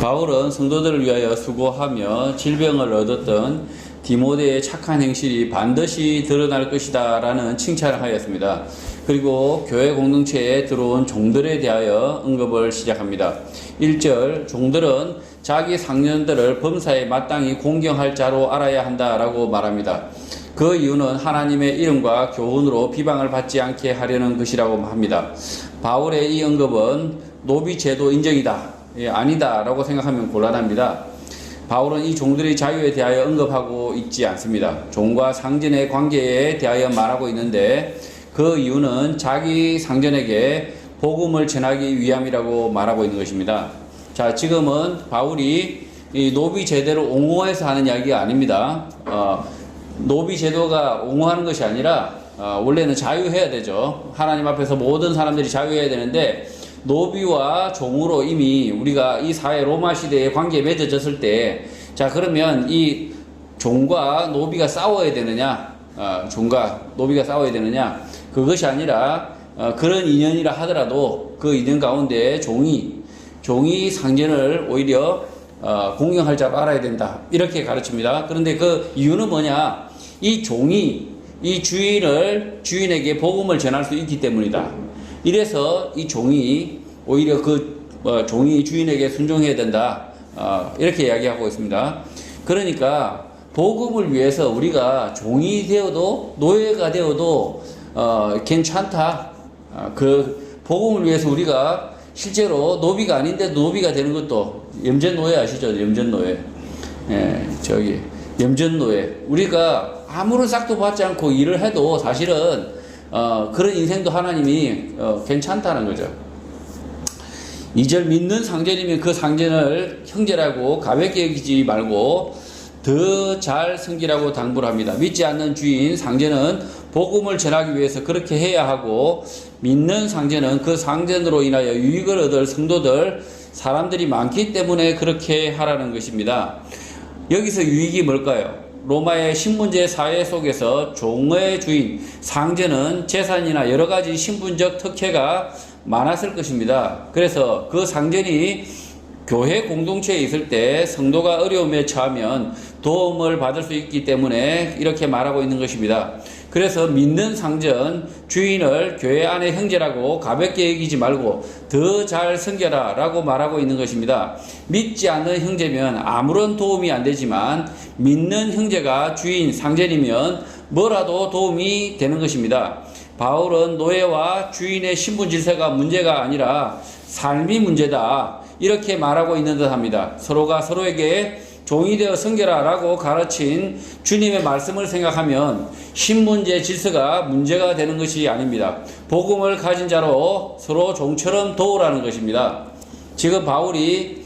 바울은 성도들을 위하여 수고하며 질병을 얻었던 디모데의 착한 행실이 반드시 드러날 것이다 라는 칭찬을 하였습니다. 그리고 교회 공동체에 들어온 종들에 대하여 언급을 시작합니다. 1절, 종들은 자기 상전들을 범사에 마땅히 공경할 자로 알아야 한다라고 말합니다. 그 이유는 하나님의 이름과 교훈으로 비방을 받지 않게 하려는 것이라고 합니다. 바울의 이 언급은 노비제도 인정이다, 아니다 라고 생각하면 곤란합니다. 바울은 이 종들의 자유에 대하여 언급하고 있지 않습니다. 종과 상전의 관계에 대하여 말하고 있는데 그 이유는 자기 상전에게 복음을 전하기 위함이라고 말하고 있는 것입니다. 자, 지금은 바울이 이 노비 제도를 옹호해서 하는 이야기가 아닙니다. 노비 제도가 옹호하는 것이 아니라 원래는 자유해야 되죠. 하나님 앞에서 모든 사람들이 자유해야 되는데 노비와 종으로 이미 우리가 이 사회 로마 시대에 관계에 맺어졌을 때, 자, 그러면 이 종과 노비가 싸워야 되느냐, 종과 노비가 싸워야 되느냐, 그것이 아니라 그런 인연이라 하더라도 그 인연 가운데 종이 상전을 오히려 공경할 줄 알아야 된다, 이렇게 가르칩니다. 그런데 그 이유는 뭐냐? 이 종이 이 주인에게 복음을 전할 수 있기 때문이다. 이래서 이 종이 오히려 종이 주인에게 순종해야 된다, 이렇게 이야기하고 있습니다. 그러니까 복음을 위해서 우리가 종이 되어도 노예가 되어도 괜찮다. 그 복음을 위해서 우리가 실제로 노비가 아닌데 노비가 되는 것도, 염전노예 아시죠? 염전노예. 염전노예. 우리가 아무런 싹도 받지 않고 일을 해도 사실은 그런 인생도 하나님이 괜찮다는 거죠. 2절, 믿는 상전이면 그 상전을 형제라고 가볍게 여기지 말고 더 잘 섬기라고 당부를 합니다. 믿지 않는 주인 상전은 복음을 전하기 위해서 그렇게 해야 하고, 믿는 상전은 그 상전으로 인하여 유익을 얻을 성도들, 사람들이 많기 때문에 그렇게 하라는 것입니다. 여기서 유익이 뭘까요? 로마의 신분제 사회 속에서 종의 주인, 상전은 재산이나 여러 가지 신분적 특혜가 많았을 것입니다. 그래서 그 상전이 교회 공동체에 있을 때 성도가 어려움에 처하면 도움을 받을 수 있기 때문에 이렇게 말하고 있는 것입니다. 그래서 믿는 상전, 주인을 교회 안의 형제라고 가볍게 여기지 말고 더 잘 섬겨라 라고 말하고 있는 것입니다. 믿지 않는 형제면 아무런 도움이 안 되지만 믿는 형제가 주인, 상전이면 뭐라도 도움이 되는 것입니다. 바울은 노예와 주인의 신분 질서가 문제가 아니라 삶이 문제다, 이렇게 말하고 있는 듯 합니다. 서로가 서로에게 종이 되어 섬겨라 라고 가르친 주님의 말씀을 생각하면 신분제 질서가 문제가 되는 것이 아닙니다. 복음을 가진 자로 서로 종처럼 도우라는 것입니다. 지금 바울이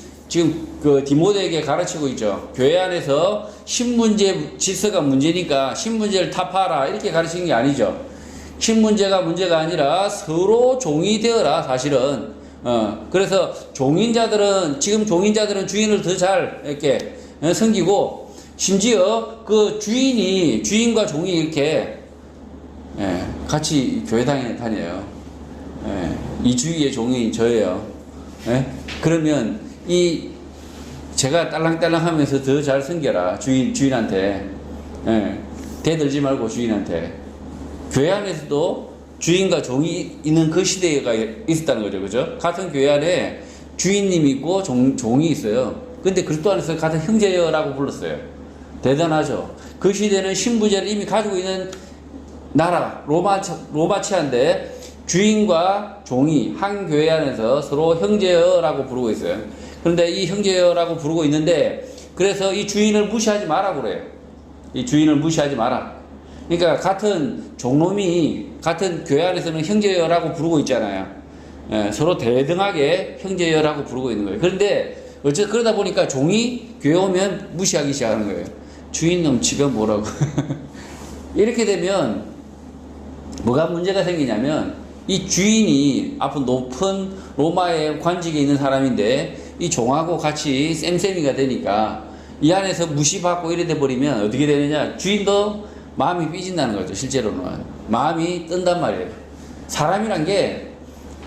그 디모데에게 가르치고 있죠. 교회 안에서 신분제 질서가 문제니까 신분제를 타파하라, 이렇게 가르치는 게 아니죠. 신분제가 문제가 아니라 서로 종이 되어라, 사실은. 그래서 지금 종인자들은 주인을 더 잘 이렇게 섬기고, 심지어 그 주인과 종이 이렇게 같이 교회 다녀요. 이 주위의 종이 저예요. 그러면 제가 딸랑딸랑 하면서 더 잘 섬겨라, 주인한테. 대들지 말고 주인한테. 교회 안에서도 주인과 종이 있는 그 시대가 있었다는 거죠. 그죠? 같은 교회 안에 주인님이 있고 종이 있어요. 근데 그리스도 안에서 같은 형제여라고 불렀어요. 대단하죠? 그 시대는 신분제를 이미 가지고 있는 나라, 로마 치하인데 주인과 종이 한 교회 안에서 서로 형제여라고 부르고 있어요. 그런데 이 형제여라고 부르고 있는데, 그래서 이 주인을 무시하지 마라 그래요. 이 주인을 무시하지 마라. 그러니까 같은 종놈이 같은 교회 안에서는 형제여라고 부르고 있잖아요. 서로 대등하게 형제여라고 부르고 있는 거예요. 그런데 그러다 보니까 종이 교회 오면 무시하기 시작하는 거예요. 주인놈 집에 뭐라고. 이렇게 되면 뭐가 문제가 생기냐면, 이 주인이 앞으로 높은 로마의 관직에 있는 사람인데 이 종하고 같이 쌤쌤이가 되니까 이 안에서 무시받고 이래 돼 버리면 어떻게 되느냐, 주인도 마음이 삐진다는 거죠. 실제로는 마음이 뜬단 말이에요. 사람이란 게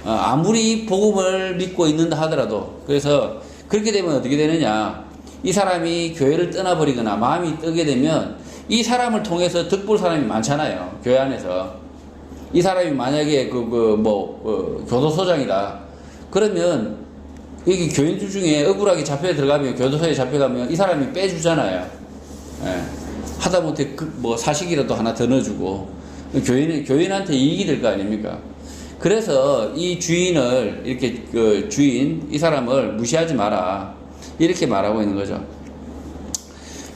아무리 복음을 믿고 있는다 하더라도, 그래서 그렇게 되면 어떻게 되느냐? 이 사람이 교회를 떠나버리거나 마음이 뜨게 되면 이 사람을 통해서 득볼 사람이 많잖아요. 교회 안에서. 이 사람이 만약에 교도소장이다. 그러면 여기 교인들 중에 억울하게 잡혀 들어가면, 교도소에 잡혀가면 이 사람이 빼주잖아요. 예. 하다못해 사식이라도 하나 더 넣어주고. 교인한테 이익이 될 거 아닙니까? 그래서 이 주인을, 이렇게 이 사람을 무시하지 마라. 이렇게 말하고 있는 거죠.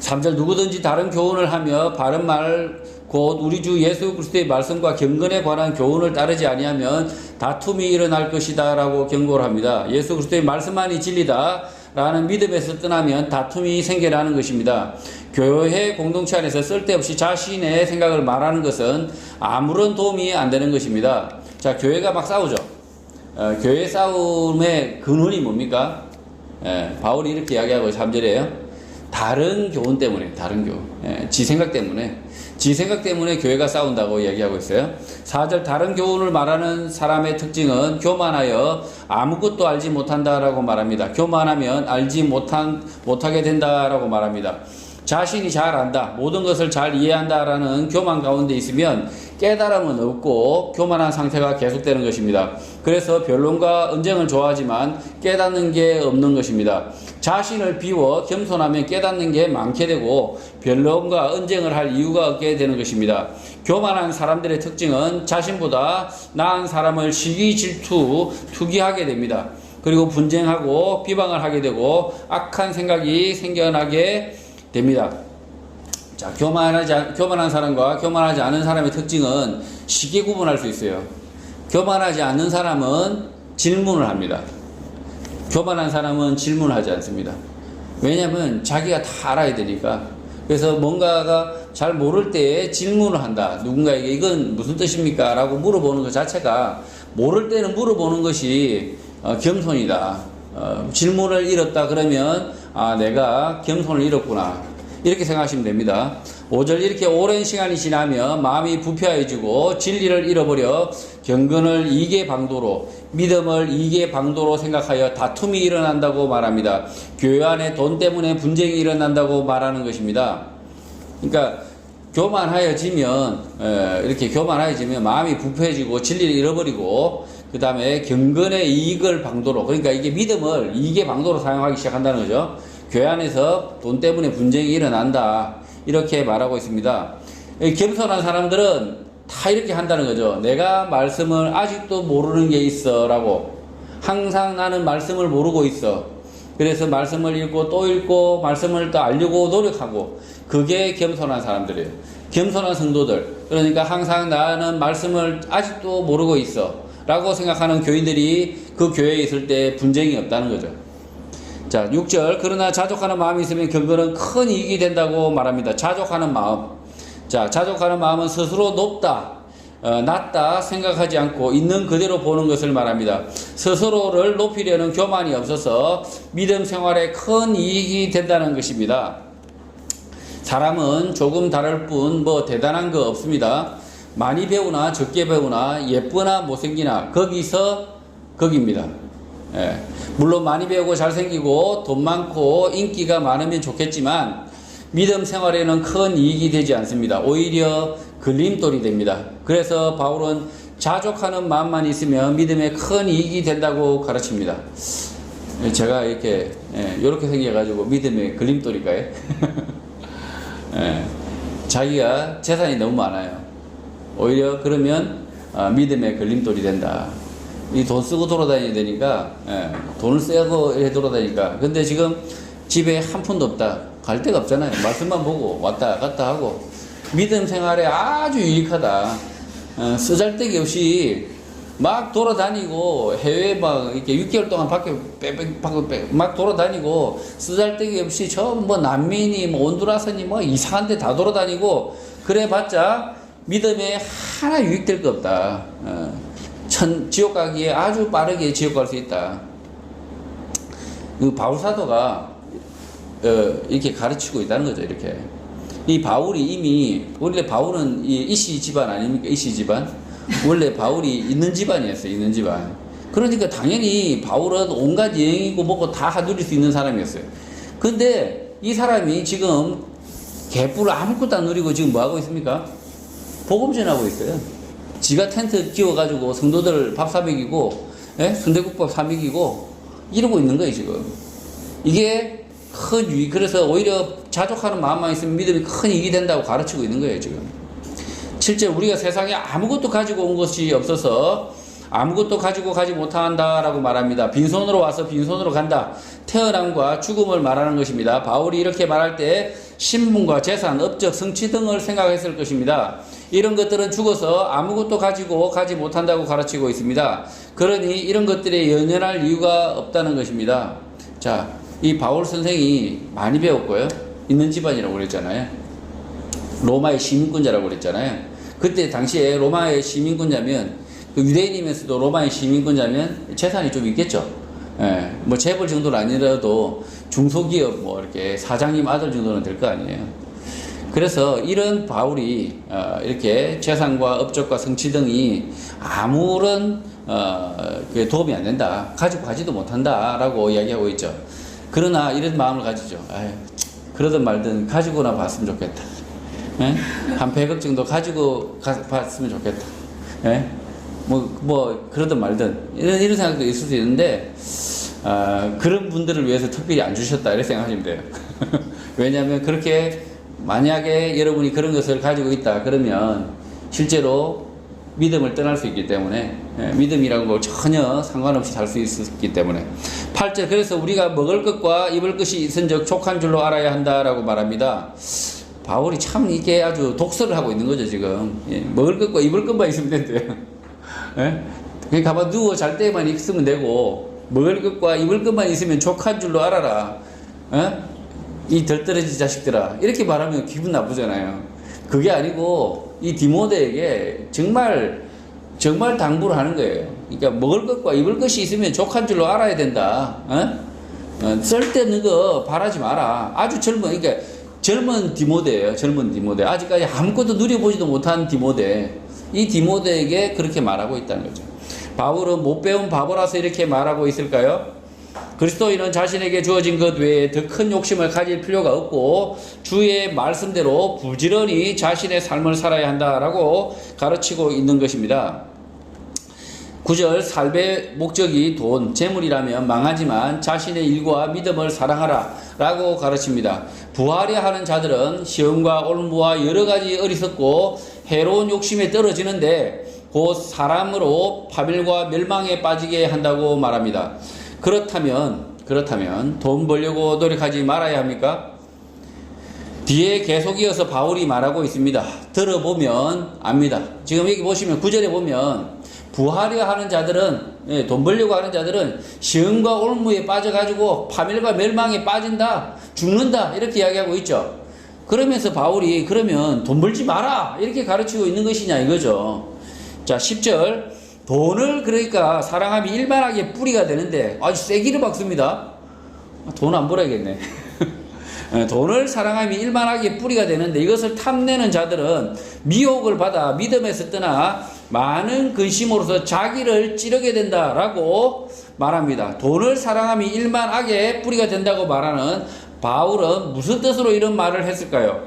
3절 누구든지 다른 교훈을 하며 바른 말 곧 우리 주 예수 그리스도의 말씀과 경건에 관한 교훈을 따르지 아니하면 다툼이 일어날 것이다 라고 경고를 합니다. 예수 그리스도의 말씀만이 진리다 라는 믿음에서 떠나면 다툼이 생겨나는 것입니다. 교회 공동체 안에서 쓸데없이 자신의 생각을 말하는 것은 아무런 도움이 안 되는 것입니다. 자, 교회가 막 싸우죠. 교회 싸움의 근원이 뭡니까? 바울이 이렇게 이야기하고 3절에요. 다른 교훈 때문에, 다른 교훈. 지 생각 때문에 교회가 싸운다고 이야기하고 있어요. 4절 다른 교훈을 말하는 사람의 특징은 교만하여 아무것도 알지 못한다라고 말합니다. 교만하면 알지 못하게 된다라고 말합니다. 자신이 잘 안다, 모든 것을 잘 이해한다라는 교만 가운데 있으면 깨달음은 없고 교만한 상태가 계속되는 것입니다. 그래서 변론과 언쟁을 좋아하지만 깨닫는 게 없는 것입니다. 자신을 비워 겸손하면 깨닫는 게 많게 되고 변론과 언쟁을 할 이유가 없게 되는 것입니다. 교만한 사람들의 특징은 자신보다 나은 사람을 시기 질투, 투기하게 됩니다. 그리고 분쟁하고 비방을 하게 되고 악한 생각이 생겨나게 됩니다. 자, 교만한 사람과 교만하지 않은 사람의 특징은 쉽게 구분할 수 있어요. 교만하지 않는 사람은 질문을 합니다. 교만한 사람은 질문하지 않습니다. 왜냐하면 자기가 다 알아야 되니까. 그래서 뭔가가 잘 모를 때에 질문을 한다. 누군가에게 이건 무슨 뜻입니까? 라고 물어보는 것 자체가 모를 때는 물어보는 것이 겸손이다. 질문을 잃었다 그러면 내가 겸손을 잃었구나. 이렇게 생각하시면 됩니다. 5절 이렇게 오랜 시간이 지나면 마음이 부패해지고 진리를 잃어버려 경건을 이계 방도로 믿음을 이계 방도로 생각하여 다툼이 일어난다고 말합니다. 교회 안에 돈 때문에 분쟁이 일어난다고 말하는 것입니다. 그러니까 이렇게 교만해지면 마음이 부패해지고 진리를 잃어버리고 그 다음에 경건의 이익을 방도로, 그러니까 이게 믿음을 이익의 방도로 사용하기 시작한다는 거죠. 교회 안에서 돈 때문에 분쟁이 일어난다. 이렇게 말하고 있습니다. 겸손한 사람들은 다 이렇게 한다는 거죠. 내가 말씀을 아직도 모르는 게 있어 라고. 항상 나는 말씀을 모르고 있어. 그래서 말씀을 읽고 또 읽고 말씀을 또 알려고 노력하고. 그게 겸손한 사람들이에요. 겸손한 성도들. 그러니까 항상 나는 말씀을 아직도 모르고 있어 라고 생각하는 교인들이 그 교회에 있을 때 분쟁이 없다는 거죠. 자, 6절 그러나 자족하는 마음이 있으면 경건은 큰 이익이 된다고 말합니다. 자족하는 마음. 자, 자족하는 마음은 스스로 낮다 생각하지 않고 있는 그대로 보는 것을 말합니다. 스스로를 높이려는 교만이 없어서 믿음 생활에 큰 이익이 된다는 것입니다. 사람은 조금 다를 뿐 대단한 거 없습니다. 많이 배우나 적게 배우나 예쁘나 못생기나 거기입니다. 물론 많이 배우고 잘생기고 돈 많고 인기가 많으면 좋겠지만 믿음 생활에는 큰 이익이 되지 않습니다. 오히려 걸림돌이 됩니다. 그래서 바울은 자족하는 마음만 있으면 믿음에 큰 이익이 된다고 가르칩니다. 제가 이렇게 생겨가지고 믿음의 걸림돌일까요? 자기가 재산이 너무 많아요. 오히려 그러면 믿음의 걸림돌이 된다. 이 돈 쓰고 돌아다녀야 되니까, 돈을 쓰고 돌아다니니까. 근데 지금 집에 한 푼도 없다. 갈 데가 없잖아요. 말씀만 보고 왔다 갔다 하고. 믿음 생활에 아주 유익하다. 쓰잘데기 없이 막 돌아다니고, 해외에 이렇게 6개월 동안 밖에 막 돌아다니고, 쓰잘데기 없이 난민이, 온두라스니 이상한 데 다 돌아다니고, 그래 봤자 믿음에 하나 유익될 거 없다. 지옥 가기에 아주 빠르게 지옥 갈 수 있다. 바울 사도가 이렇게 가르치고 있다는 거죠. 이렇게 이 바울이 이미 원래 바울은 이 이씨 집안 아닙니까? 이씨 집안 원래 바울이 있는 집안이었어요. 있는 집안. 그러니까 당연히 바울은 온갖 여행이고 뭐고 다 누릴 수 있는 사람이었어요. 근데 이 사람이 지금 개뿔을 아무것도 안 누리고 지금 뭐 하고 있습니까? 복음 전하고 있어요. 지가 텐트 끼워가지고 성도들 밥 사먹이고, 예? 순대국밥 사먹이고 이러고 있는 거예요 지금. 이게 큰 유익. 그래서 오히려 자족하는 마음만 있으면 믿음이 큰 이익이 된다고 가르치고 있는 거예요 지금. 실제 우리가 세상에 아무것도 가지고 온 것이 없어서 아무것도 가지고 가지 못한다라고 말합니다. 빈손으로 와서 빈손으로 간다. 태어남과 죽음을 말하는 것입니다. 바울이 이렇게 말할 때 신분과 재산, 업적, 성취 등을 생각했을 것입니다. 이런 것들은 죽어서 아무것도 가지고 가지 못한다고 가르치고 있습니다. 그러니 이런 것들에 연연할 이유가 없다는 것입니다. 자, 이 바울 선생이 많이 배웠고요. 있는 집안이라고 그랬잖아요. 로마의 시민권자라고 그랬잖아요. 그때 당시에 로마의 시민권자면 그 유대인이면서도 로마의 시민권자면 재산이 좀 있겠죠. 예, 뭐 재벌 정도는 아니라도 중소기업 뭐 이렇게 사장님 아들 정도는 될 거 아니에요. 그래서 이런 바울이 이렇게 재산과 업적과 성취 등이 아무런 도움이 안 된다. 가지고 가지도 못한다라고 이야기하고 있죠. 그러나 이런 마음을 가지죠. 아유, 그러든 말든 가지고나 봤으면 좋겠다. 예? 한 100억 정도 가지고 봤으면 좋겠다. 예? 뭐 그러든 말든 이런 생각도 있을 수 있는데 그런 분들을 위해서 특별히 안 주셨다 이렇게 생각하시면 돼요. 왜냐하면 그렇게 만약에 여러분이 그런 것을 가지고 있다 그러면 실제로 믿음을 떠날 수 있기 때문에 믿음이라는 걸 전혀 상관없이 살 수 있기 때문에 8절 그래서 우리가 먹을 것과 입을 것이 있은즉 족한 줄로 알아야 한다라고 말합니다. 바울이 참 이게 아주 독서를 하고 있는 거죠 지금. 먹을 것과 입을 것만 있으면 된대요. 그냥 가만 누워 잘 때만 있으면 되고 먹을 것과 입을 것만 있으면 족한 줄로 알아라. 이 덜떨어진 자식들아 이렇게 말하면 기분 나쁘잖아요. 그게 아니고 이 디모데에게 정말 당부를 하는 거예요. 그러니까 먹을 것과 입을 것이 있으면 족한 줄로 알아야 된다. 쓸데없는 거 바라지 마라. 아주 그러니까 젊은 디모데예요. 젊은 디모데. 아직까지 아무것도 누려보지도 못한 디모데. 이 디모데에게 그렇게 말하고 있다는 거죠. 바울은 못 배운 바보라서 이렇게 말하고 있을까요? 그리스도인은 자신에게 주어진 것 외에 더 큰 욕심을 가질 필요가 없고 주의 말씀대로 부지런히 자신의 삶을 살아야 한다라고 가르치고 있는 것입니다. 9절 삶의 목적이 돈, 재물이라면 망하지만 자신의 일과 믿음을 사랑하라 라고 가르칩니다. 부하려 하는 자들은 시험과 올무와 여러가지 어리석고 해로운 욕심에 떨어지는데 곧 사람으로 파멸과 멸망에 빠지게 한다고 말합니다. 그렇다면 돈 벌려고 노력하지 말아야 합니까? 뒤에 계속 이어서 바울이 말하고 있습니다. 들어보면 압니다. 지금 여기 보시면 9절에 보면 부하려 하는 자들은 돈 벌려고 하는 자들은 시험과 올무에 빠져가지고 파멸과 멸망에 빠진다, 죽는다 이렇게 이야기하고 있죠. 그러면서 바울이 그러면 돈 벌지 마라 이렇게 가르치고 있는 것이냐 이거죠. 자 10절 돈을 그러니까 사랑함이 일만하게 뿌리가 되는데 아주 세기를 박습니다. 돈 안 벌어야겠네. 돈을 사랑함이 일만하게 뿌리가 되는데 이것을 탐내는 자들은 미혹을 받아 믿음에서 떠나 많은 근심으로서 자기를 찌르게 된다라고 말합니다. 돈을 사랑함이 일만하게 뿌리가 된다고 말하는 바울은 무슨 뜻으로 이런 말을 했을까요?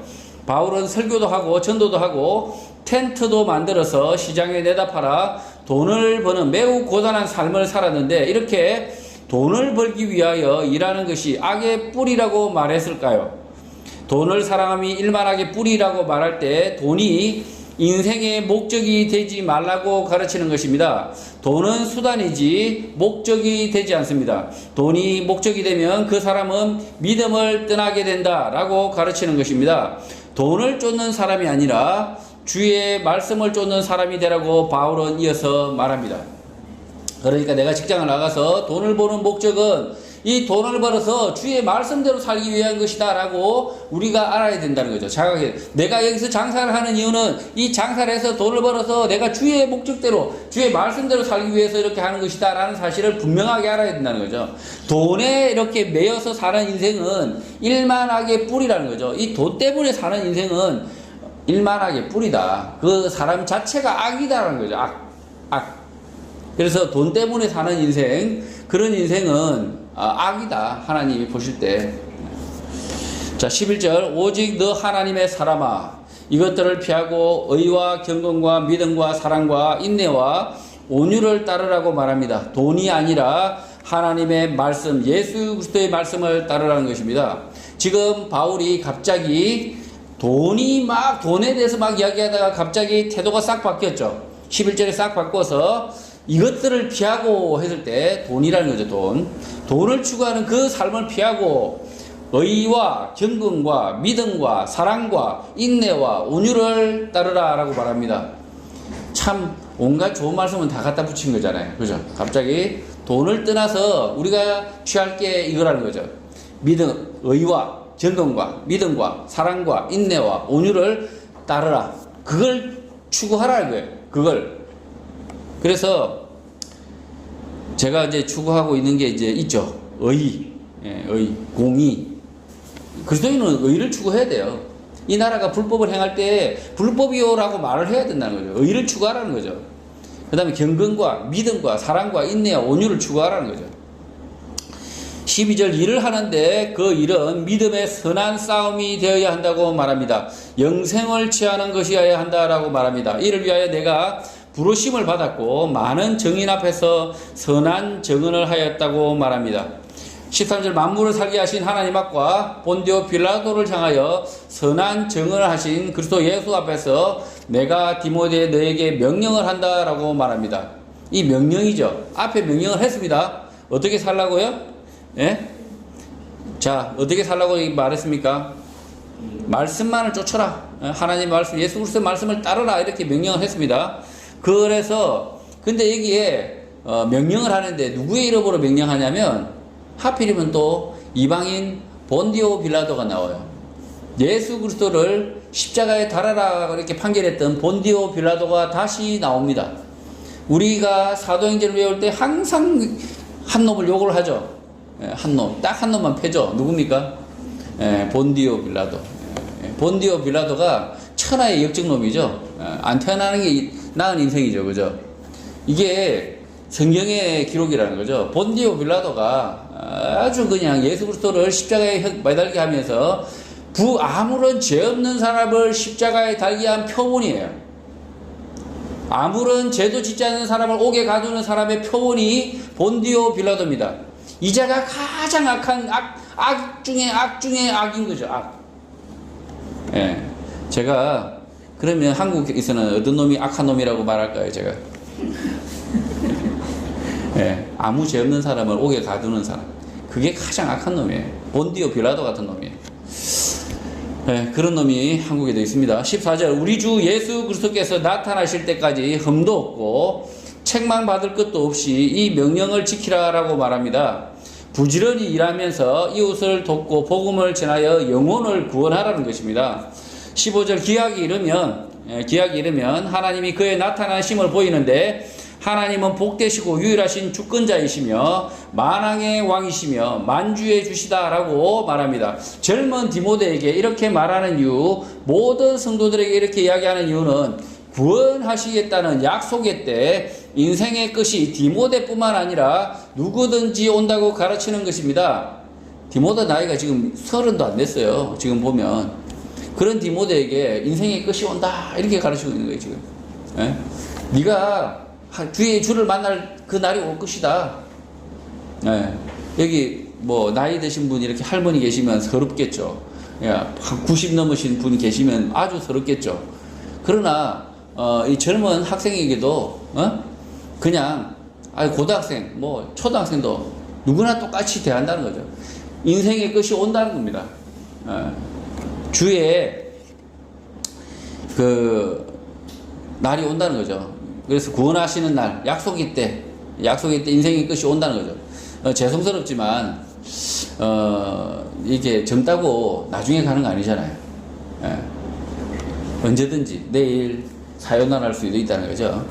바울은 설교도 하고 전도도 하고 텐트도 만들어서 시장에 내다 팔아 돈을 버는 매우 고단한 삶을 살았는데 이렇게 돈을 벌기 위하여 일하는 것이 악의 뿌리라고 말했을까요? 돈을 사랑함이 일만하게 뿌리라고 말할 때 돈이 인생의 목적이 되지 말라고 가르치는 것입니다. 돈은 수단이지 목적이 되지 않습니다. 돈이 목적이 되면 그 사람은 믿음을 떠나게 된다라고 가르치는 것입니다. 돈을 쫓는 사람이 아니라 주의 말씀을 쫓는 사람이 되라고 바울은 이어서 말합니다. 그러니까 내가 직장을 나가서 돈을 버는 목적은 이 돈을 벌어서 주의 말씀대로 살기 위한 것이다 라고 우리가 알아야 된다는 거죠. 자각해. 내가 여기서 장사를 하는 이유는 이 장사를 해서 돈을 벌어서 내가 주의 목적대로 주의 말씀대로 살기 위해서 이렇게 하는 것이다 라는 사실을 분명하게 알아야 된다는 거죠. 돈에 이렇게 매여서 사는 인생은 일만하게 뿌리라는 거죠. 이 돈 때문에 사는 인생은 일만하게 뿌리다. 그 사람 자체가 악이다라는 거죠. 악. 그래서 돈 때문에 사는 인생, 그런 인생은 악이다. 하나님이 보실 때. 자, 11절. 오직 너 하나님의 사람아, 이것들을 피하고 의와 경건과 믿음과 사랑과 인내와 온유를 따르라고 말합니다. 돈이 아니라 하나님의 말씀, 예수 그리스도의 말씀을 따르라는 것입니다. 지금 바울이 갑자기 돈에 대해서 막 이야기하다가 갑자기 태도가 싹 바뀌었죠. 11절에 싹 바꿔서 이것들을 피하고 했을 때 돈이라는 거죠. 돈을 추구하는 그 삶을 피하고 의와 경건과 믿음과 사랑과 인내와 온유를 따르라 라고 말합니다. 참 온갖 좋은 말씀은 다 갖다 붙인 거잖아요. 그죠? 갑자기 돈을 떠나서 우리가 취할 게 이거라는 거죠. 의와 경건과 믿음과 사랑과 인내와 온유를 따르라. 그걸 추구하라는 거예요. 그걸. 그래서 제가 이제 추구하고 있는 게 이제 있죠. 의, 공의. 그리스도인은 의를 추구해야 돼요. 이 나라가 불법을 행할 때 불법이요라고 말을 해야 된다는 거죠. 의를 추구하라는 거죠. 그 다음에 경건과 믿음과 사랑과 인내와 온유를 추구하라는 거죠. 12절 일을 하는데 그 일은 믿음의 선한 싸움이 되어야 한다고 말합니다. 영생을 취하는 것이어야 한다라고 말합니다. 이를 위하여 내가 부르심을 받았고 많은 증인 앞에서 선한 증언을 하였다고 말합니다. 13절 만물을 살게 하신 하나님 앞과 본디오 빌라도를 향하여 선한 증언을 하신 그리스도 예수 앞에서 내가 디모데 너에게 명령을 한다라고 말합니다. 이 명령이죠. 앞에 명령을 했습니다. 어떻게 살라고요? 예? 자, 어떻게 살라고 말했습니까? 말씀만을 쫓아라. 하나님 말씀, 예수 그리스도의 말씀을 따르라. 이렇게 명령을 했습니다. 그래서 근데 여기에 명령을 하는데 누구의 이름으로 명령하냐면 하필이면 또 이방인 본디오 빌라도가 나와요. 예수 그리스도를 십자가에 달아라 이렇게 판결했던 본디오 빌라도가 다시 나옵니다. 우리가 사도행전을 외울 때 항상 한 놈을 욕을 하죠. 한 놈, 딱 한 놈만 패죠. 누굽니까? 본디오 빌라도. 본디오 빌라도가 천하의 역적놈이죠. 안 태어나는 게 나은 인생이죠. 그죠? 이게 성경의 기록이라는 거죠. 본디오 빌라도가 아주 그냥 예수 그리스도를 십자가에 매달게 하면서 아무런 죄 없는 사람을 십자가에 달게 한 표본이에요. 아무런 죄도 짓지 않는 사람을 옥에 가두는 사람의 표본이 본디오 빌라도입니다. 이 자가 가장 악한 악 중에 악인 거죠. 악. 예. 제가 그러면 한국에서는 어떤 놈이 악한 놈이라고 말할까요? 제가 예. 아무 죄 없는 사람을 옥에 가두는 사람, 그게 가장 악한 놈이에요. 본디오 빌라도 같은 놈이에요. 예. 그런 놈이 한국에도 있습니다. 14절 우리 주 예수 그리스도께서 나타나실 때까지 흠도 없고 책망받을 것도 없이 이 명령을 지키라라고 말합니다. 부지런히 일하면서 이웃을 돕고 복음을 전하여 영혼을 구원하라는 것입니다. 15절 기약이 이르면 하나님이 그의 나타나심을 보이는데 하나님은 복되시고 유일하신 주권자이시며 만왕의 왕이시며 만주의 주시다라고 말합니다. 젊은 디모데에게 이렇게 말하는 이유, 모든 성도들에게 이렇게 이야기하는 이유는 구원하시겠다는 약속의 때 인생의 끝이 디모데뿐만 아니라 누구든지 온다고 가르치는 것입니다. 디모데 나이가 지금 30도 안 됐어요. 지금 보면 그런 디모데에게 인생의 끝이 온다 이렇게 가르치고 있는 거예요. 지금 예? 네가 주의 주를 만날 그 날이 올 것이다. 예. 여기 뭐 나이 드신 분 이렇게 할머니 계시면 서럽겠죠. 한 90 넘으신 분 계시면 아주 서럽겠죠. 그러나 이 젊은 학생에게도 그냥 고등학생, 뭐 초등학생도 누구나 똑같이 대한다는 거죠. 인생의 끝이 온다는 겁니다. 주의 그 날이 온다는 거죠. 그래서 구원하시는 날, 약속의 때 인생의 끝이 온다는 거죠. 죄송스럽지만 이게 젊다고 나중에 가는 거 아니잖아요. 언제든지 내일 사요나라할 수도 있다는 거죠.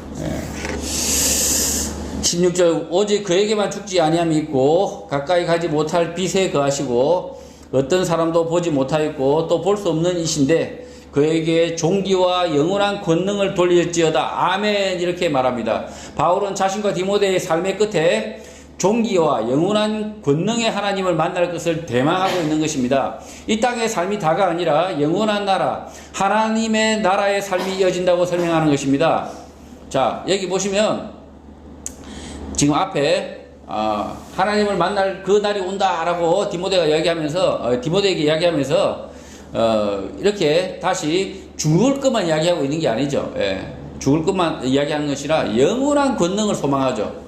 16절 오직 그에게만 죽지 아니함이 있고 가까이 가지 못할 빛에 거하시고 어떤 사람도 보지 못하였고 또 볼 수 없는 이신데 그에게 종기와 영원한 권능을 돌릴지어다. 아멘. 이렇게 말합니다. 바울은 자신과 디모데의 삶의 끝에 종기와 영원한 권능의 하나님을 만날 것을 대망하고 있는 것입니다. 이 땅의 삶이 다가 아니라 영원한 나라, 하나님의 나라의 삶이 이어진다고 설명하는 것입니다. 자, 여기 보시면 지금 앞에 하나님을 만날 그 날이 온다라고 디모데에게 이야기하면서 이렇게 다시 죽을 것만 이야기하고 있는 게 아니죠. 예, 죽을 것만 이야기하는 것이라 영원한 권능을 소망하죠.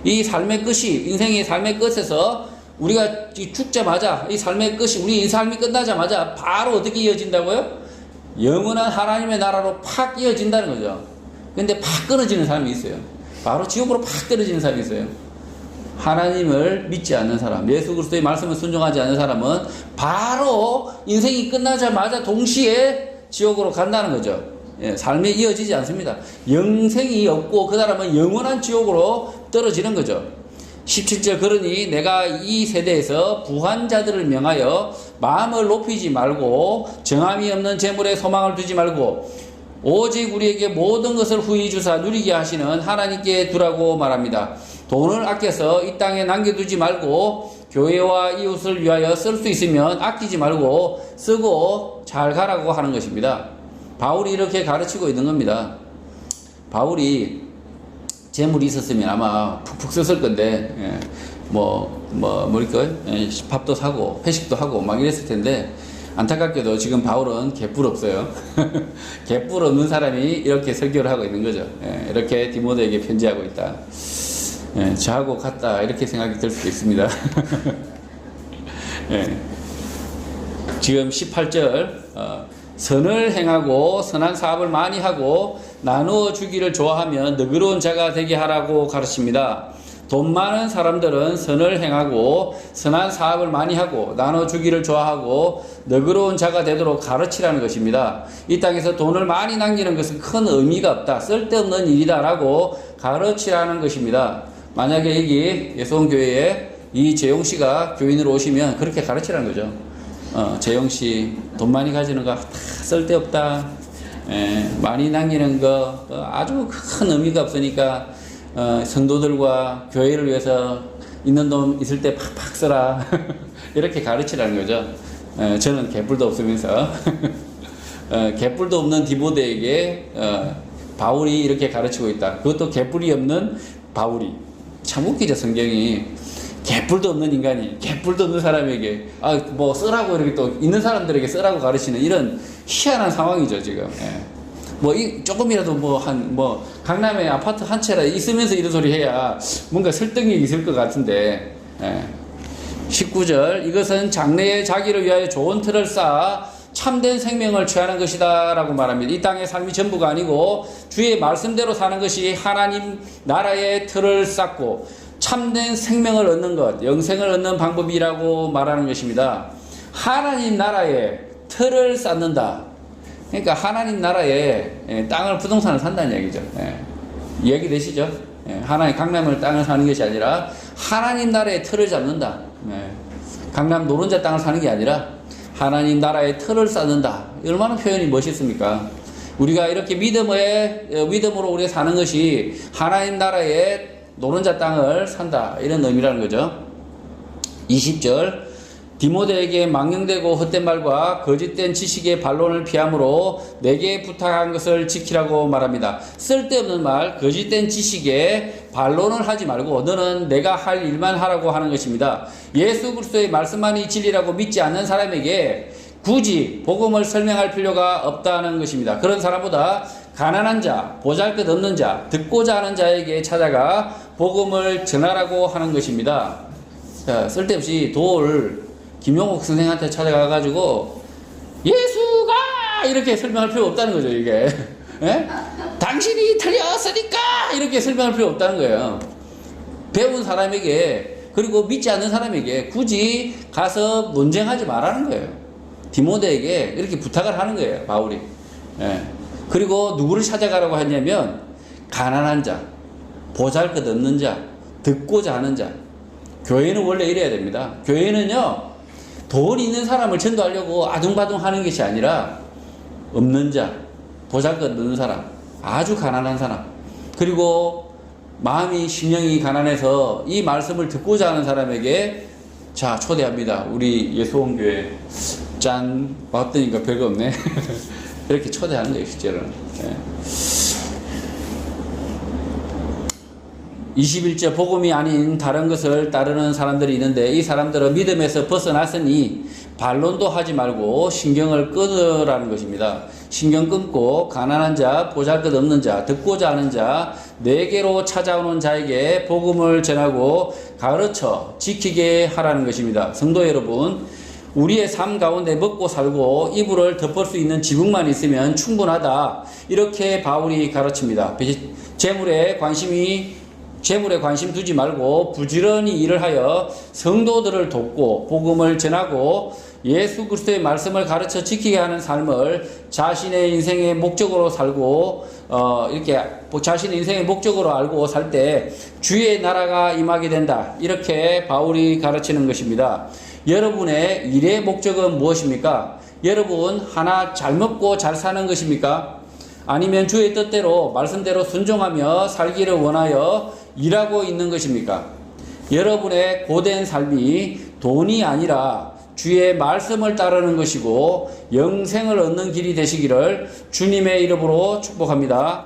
이 삶의 끝이, 인생의 삶의 끝에서 우리가 죽자마자 이 삶의 끝이, 우리 이 삶이 끝나자마자 바로 어떻게 이어진다고요? 영원한 하나님의 나라로 팍 이어진다는 거죠. 근데 팍 끊어지는 사람이 있어요. 바로 지옥으로 팍 떨어지는 사람이 있어요. 하나님을 믿지 않는 사람, 예수 그리스도의 말씀을 순종하지 않는 사람은 바로 인생이 끝나자마자 동시에 지옥으로 간다는 거죠. 예, 삶이 이어지지 않습니다. 영생이 없고 그 사람은 영원한 지옥으로 떨어지는 거죠. 17절, 그러니 내가 이 세대에서 부한자들을 명하여 마음을 높이지 말고 정함이 없는 재물에 소망을 두지 말고 오직 우리에게 모든 것을 후히 주사 누리게 하시는 하나님께 두라고 말합니다. 돈을 아껴서 이 땅에 남겨두지 말고 교회와 이웃을 위하여 쓸 수 있으면 아끼지 말고 쓰고 잘 가라고 하는 것입니다. 바울이 이렇게 가르치고 있는 겁니다. 바울이 재물이 있었으면 아마 푹푹 썼을 건데, 밥도 사고 회식도 하고 막 이랬을 텐데, 안타깝게도 지금 바울은 개뿔 없어요. 개뿔 없는 사람이 이렇게 설교를 하고 있는 거죠. 이렇게 디모데에게 편지하고 있다. 저하고 같다, 이렇게 생각이 들 수도 있습니다. 지금 18절, 선을 행하고 선한 사업을 많이 하고 나누어 주기를 좋아하면 너그러운 자가 되게 하라고 가르칩니다. 돈 많은 사람들은 선을 행하고 선한 사업을 많이 하고 나눠 주기를 좋아하고 너그러운 자가 되도록 가르치라는 것입니다. 이 땅에서 돈을 많이 남기는 것은 큰 의미가 없다, 쓸데없는 일이다라고 가르치라는 것입니다. 만약에 여기 예수원교회에 이재용 씨가 교인으로 오시면 그렇게 가르치라는 거죠. 재용 씨, 돈 많이 가지는 거 다 쓸데없다. 많이 남기는 거 아주 큰 의미가 없으니까 성도들과 교회를 위해서 있는 돈 있을 때 팍팍 써라. 이렇게 가르치라는 거죠. 저는 개뿔도 없으면서 개뿔도 없는 디모데에게 바울이 이렇게 가르치고 있다. 그것도 개뿔이 없는 바울이. 참 웃기죠, 성경이. 개뿔도 없는 인간이, 개뿔도 없는 사람에게 쓰라고 이렇게 또 있는 사람들에게 쓰라고 가르치는 이런 희한한 상황이죠, 지금. 조금이라도 강남에 아파트 한 채라 있으면서 이런 소리 해야 뭔가 설득이 있을 것 같은데. 19절, 이것은 장래의 자기를 위하여 좋은 틀을 쌓아 참된 생명을 취하는 것이다 라고 말합니다. 이 땅의 삶이 전부가 아니고 주의 말씀대로 사는 것이 하나님 나라의 틀을 쌓고 참된 생명을 얻는 것, 영생을 얻는 방법이라고 말하는 것입니다. 하나님 나라에 틀을 쌓는다. 그러니까 하나님 나라에 땅을, 부동산을 산다는 얘기죠. 이해되시죠? 하나님 강남을 땅을 사는 것이 아니라 하나님 나라의 틀을 잡는다. 강남 노른자 땅을 사는 게 아니라 하나님 나라의 틀을 쌓는다. 얼마나 표현이 멋있습니까? 우리가 이렇게 믿음으로 우리가 사는 것이 하나님 나라의 노른자 땅을 산다, 이런 의미라는 거죠. 20절, 디모데에게 망령되고 헛된 말과 거짓된 지식의 반론을 피함으로 내게 부탁한 것을 지키라고 말합니다. 쓸데없는 말, 거짓된 지식에 반론을 하지 말고 너는 내가 할 일만 하라고 하는 것입니다. 예수 그리스도의 말씀만이 진리라고 믿지 않는 사람에게 굳이 복음을 설명할 필요가 없다는 것입니다. 그런 사람보다 가난한 자, 보잘것없는 자, 듣고자 하는 자에게 찾아가 복음을 전하라고 하는 것입니다. 자, 쓸데없이 김용옥 선생한테 찾아가가지고 예수가 이렇게 설명할 필요 없다는 거죠, 이게. 당신이 틀렸으니까 이렇게 설명할 필요 없다는 거예요. 배운 사람에게, 그리고 믿지 않는 사람에게 굳이 가서 논쟁하지 말라는 거예요. 디모데에게 이렇게 부탁을 하는 거예요, 바울이. 그리고 누구를 찾아가라고 하냐면 가난한 자, 보잘것없는 자, 듣고자 하는 자. 교회는 원래 이래야 됩니다. 교회는요, 돈 있는 사람을 전도하려고 아둥바둥 하는 것이 아니라 없는 자, 보잘것없는 사람, 아주 가난한 사람, 그리고 마음이 심령이 가난해서 이 말씀을 듣고자 하는 사람에게 자 초대합니다. 우리 예수원교회 짠 왔더니까 별거 없네. 이렇게 초대하는 거예요, 실제로는. 21절 복음이 아닌 다른 것을 따르는 사람들이 있는데 이 사람들은 믿음에서 벗어났으니 반론도 하지 말고 신경을 끊으라는 것입니다. 신경 끊고 가난한 자, 보잘것없는 자, 듣고자 하는 자, 내게로 찾아오는 자에게 복음을 전하고 가르쳐 지키게 하라는 것입니다. 성도 여러분, 우리의 삶 가운데 먹고 살고 이불을 덮을 수 있는 지붕만 있으면 충분하다. 이렇게 바울이 가르칩니다. 재물에 관심 두지 말고 부지런히 일을 하여 성도들을 돕고 복음을 전하고 예수 그리스도의 말씀을 가르쳐 지키게 하는 삶을 자신의 인생의 목적으로 살고 이렇게 자신의 인생의 목적으로 알고 살 때 주의 나라가 임하게 된다. 이렇게 바울이 가르치는 것입니다. 여러분의 일의 목적은 무엇입니까? 여러분 하나 잘 먹고 잘 사는 것입니까? 아니면 주의 뜻대로 말씀대로 순종하며 살기를 원하여 일하고 있는 것입니까? 여러분의 고된 삶이 돈이 아니라 주의 말씀을 따르는 것이고 영생을 얻는 길이 되시기를 주님의 이름으로 축복합니다.